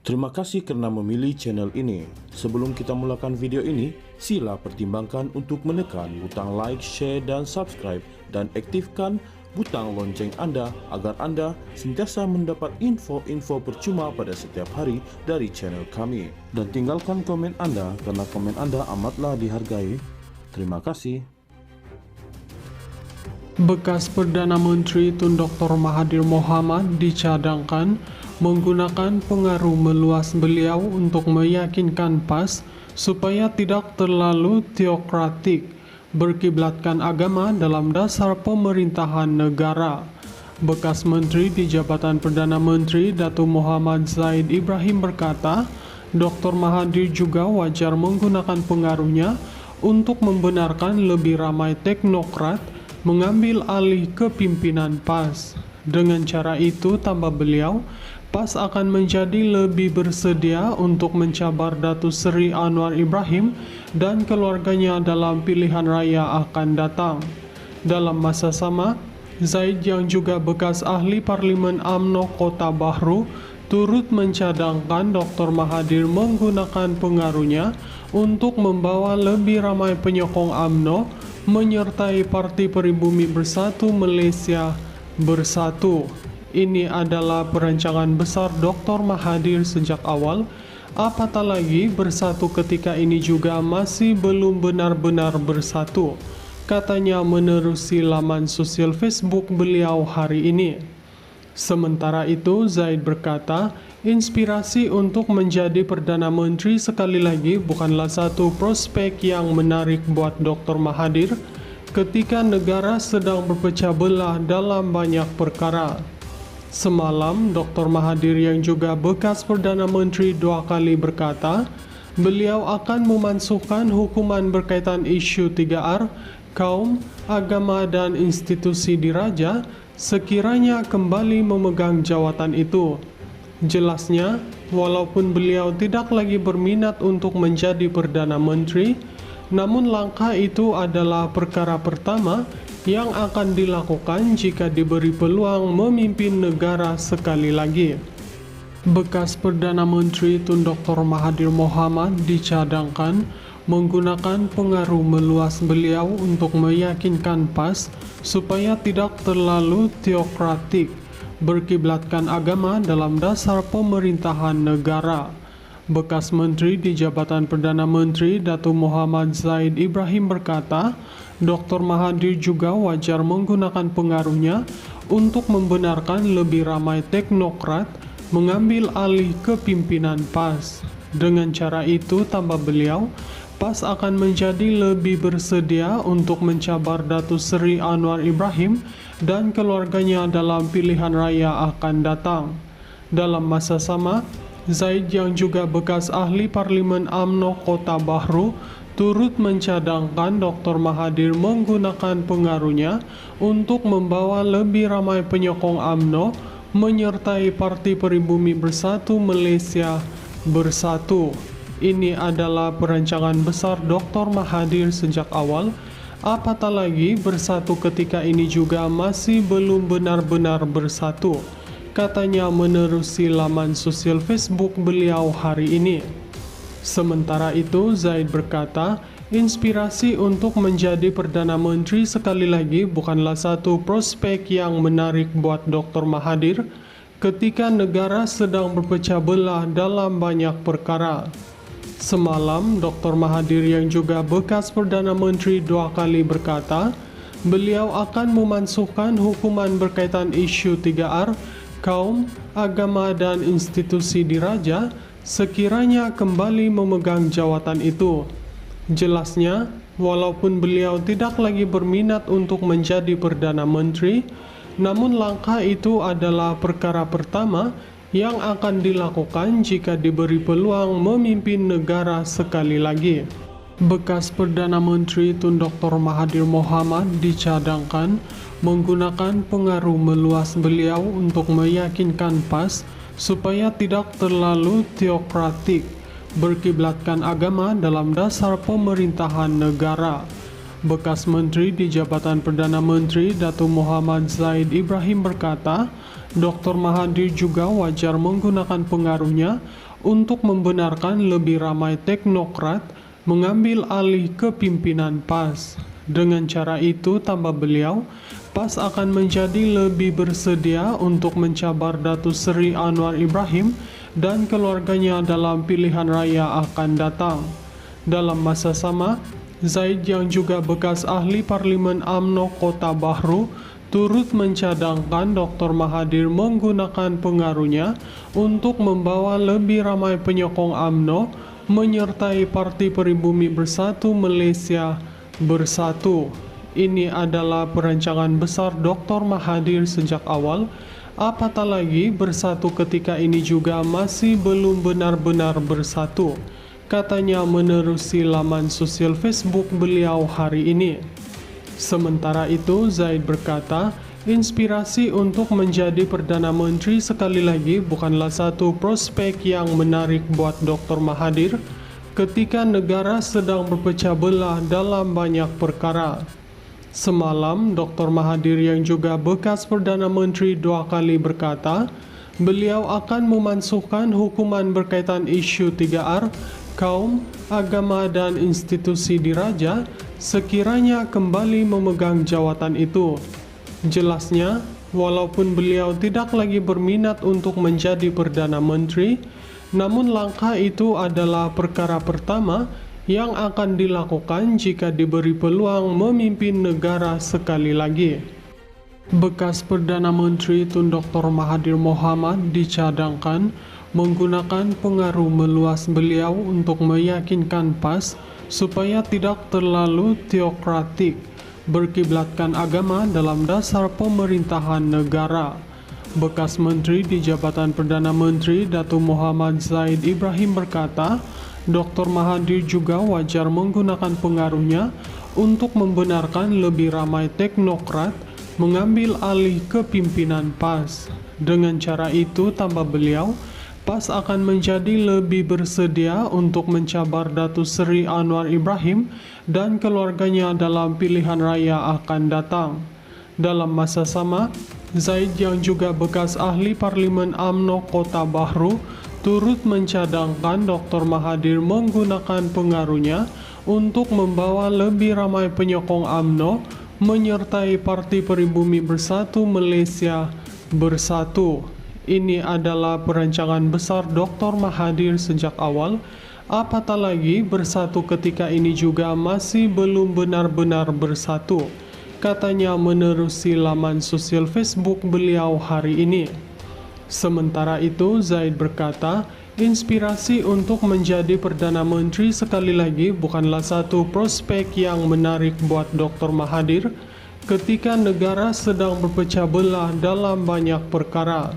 Terima kasih karena memilih channel ini. Sebelum kita mulakan video ini, sila pertimbangkan untuk menekan butang like, share, dan subscribe, dan aktifkan butang lonceng Anda agar Anda sentiasa mendapat info-info percuma pada setiap hari dari channel kami. Dan tinggalkan komen Anda karena komen Anda amatlah dihargai. Terima kasih. Bekas Perdana Menteri Tun Dr. Mahathir Mohamad dicadangkan menggunakan pengaruh meluas beliau untuk meyakinkan PAS supaya tidak terlalu teokratik, berkiblatkan agama dalam dasar pemerintahan negara. Bekas Menteri di Jabatan Perdana Menteri Datuk Muhammad Zahid Ibrahim berkata, Dr. Mahathir juga wajar menggunakan pengaruhnya untuk membenarkan lebih ramai teknokrat mengambil alih kepimpinan PAS. Dengan cara itu, tambah beliau, PAS akan menjadi lebih bersedia untuk mencabar Datuk Seri Anwar Ibrahim dan keluarganya dalam pilihan raya akan datang. Dalam masa sama, Zahid yang juga bekas ahli Parlimen UMNO Kota Bahru turut mencadangkan Dr. Mahathir menggunakan pengaruhnya untuk membawa lebih ramai penyokong UMNO menyertai Parti Peribumi Bersatu Malaysia Bersatu. Ini adalah perancangan besar Dr. Mahathir sejak awal, apatah lagi bersatu ketika ini juga masih belum benar-benar bersatu, katanya menerusi laman sosial Facebook beliau hari ini. Sementara itu, Zahid berkata, inspirasi untuk menjadi Perdana Menteri sekali lagi bukanlah satu prospek yang menarik buat Dr. Mahathir ketika negara sedang berpecah belah dalam banyak perkara. Semalam, Dr. Mahathir yang juga bekas Perdana Menteri 2 kali berkata, beliau akan memansuhkan hukuman berkaitan isu 3R, kaum, agama, dan institusi diraja sekiranya kembali memegang jawatan itu. Jelasnya, walaupun beliau tidak lagi berminat untuk menjadi Perdana Menteri, namun langkah itu adalah perkara pertama yang akan dilakukan jika diberi peluang memimpin negara sekali lagi. Bekas Perdana Menteri Tun Dr. Mahathir Mohamad dicadangkan menggunakan pengaruh meluas beliau untuk meyakinkan PAS supaya tidak terlalu teokratik, berkiblatkan agama dalam dasar pemerintahan negara. Bekas Menteri di Jabatan Perdana Menteri Datuk Muhammad Zahid Ibrahim berkata, Dr. Mahathir juga wajar menggunakan pengaruhnya untuk membenarkan lebih ramai teknokrat mengambil alih kepimpinan PAS. Dengan cara itu, tambah beliau, PAS akan menjadi lebih bersedia untuk mencabar Datuk Seri Anwar Ibrahim dan keluarganya dalam pilihan raya akan datang. Dalam masa sama, Zahid yang juga bekas ahli Parlimen UMNO Kota Bahru turut mencadangkan Dr. Mahathir menggunakan pengaruhnya untuk membawa lebih ramai penyokong UMNO menyertai Parti Peribumi Bersatu Malaysia Bersatu. Ini adalah perancangan besar Dr. Mahathir sejak awal, apatah lagi bersatu ketika ini juga masih belum benar-benar bersatu, katanya menerusi laman sosial Facebook beliau hari ini. Sementara itu, Zahid berkata, inspirasi untuk menjadi Perdana Menteri sekali lagi bukanlah satu prospek yang menarik buat Dr. Mahathir ketika negara sedang berpecah belah dalam banyak perkara. Semalam, Dr. Mahathir yang juga bekas Perdana Menteri 2 kali berkata, beliau akan memansuhkan hukuman berkaitan isu 3R, kaum, agama, dan institusi diraja sekiranya kembali memegang jawatan itu. Jelasnya, walaupun beliau tidak lagi berminat untuk menjadi Perdana Menteri, namun langkah itu adalah perkara pertama yang akan dilakukan jika diberi peluang memimpin negara sekali lagi. Bekas Perdana Menteri Tun Dr. Mahathir Mohamad dicadangkan menggunakan pengaruh meluas beliau untuk meyakinkan PAS supaya tidak terlalu teokratik, berkiblatkan agama dalam dasar pemerintahan negara. Bekas Menteri di Jabatan Perdana Menteri Datuk Muhammad Zahid Ibrahim berkata, Dr. Mahathir juga wajar menggunakan pengaruhnya untuk membenarkan lebih ramai teknokrat mengambil alih kepimpinan PAS. Dengan cara itu, tambah beliau, PAS akan menjadi lebih bersedia untuk mencabar Datuk Seri Anwar Ibrahim dan keluarganya dalam pilihan raya akan datang. Dalam masa sama, Zaid yang juga bekas ahli Parlimen UMNO Kota Bahru turut mencadangkan Dr. Mahathir menggunakan pengaruhnya untuk membawa lebih ramai penyokong UMNO menyertai Parti Peribumi Bersatu Malaysia Bersatu. Ini adalah perancangan besar Dr. Mahathir sejak awal, apatah lagi bersatu ketika ini juga masih belum benar-benar bersatu, katanya menerusi laman sosial Facebook beliau hari ini. Sementara itu, Zaid berkata, inspirasi untuk menjadi Perdana Menteri sekali lagi bukanlah satu prospek yang menarik buat Dr. Mahathir ketika negara sedang berpecah belah dalam banyak perkara. Semalam, Dr. Mahathir yang juga bekas Perdana Menteri 2 kali berkata, beliau akan memansuhkan hukuman berkaitan isu 3R, kaum, agama dan institusi diraja sekiranya kembali memegang jawatan itu. Jelasnya, walaupun beliau tidak lagi berminat untuk menjadi Perdana Menteri, namun langkah itu adalah perkara pertama yang akan dilakukan jika diberi peluang memimpin negara sekali lagi. Bekas Perdana Menteri Tun Dr. Mahathir Mohamad dicadangkan menggunakan pengaruh meluas beliau untuk meyakinkan PAS supaya tidak terlalu teokratik, berkiblatkan agama dalam dasar pemerintahan negara. Bekas Menteri di Jabatan Perdana Menteri Datuk Muhammad Zaid Ibrahim berkata, Dr. Mahathir juga wajar menggunakan pengaruhnya untuk membenarkan lebih ramai teknokrat mengambil alih kepimpinan PAS. Dengan cara itu, tambah beliau, PAS akan menjadi lebih bersedia untuk mencabar Datuk Seri Anwar Ibrahim dan keluarganya dalam pilihan raya akan datang. Dalam masa sama, Zaid yang juga bekas ahli Parlimen UMNO Kota Bahru turut mencadangkan Dr. Mahathir menggunakan pengaruhnya untuk membawa lebih ramai penyokong UMNO menyertai Parti Peribumi Bersatu Malaysia Bersatu. Ini adalah perancangan besar Dr. Mahathir sejak awal, apatah lagi bersatu ketika ini juga masih belum benar-benar bersatu, katanya menerusi laman sosial Facebook beliau hari ini. Sementara itu, Zaid berkata, inspirasi untuk menjadi Perdana Menteri sekali lagi bukanlah satu prospek yang menarik buat Dr. Mahathir ketika negara sedang berpecah belah dalam banyak perkara.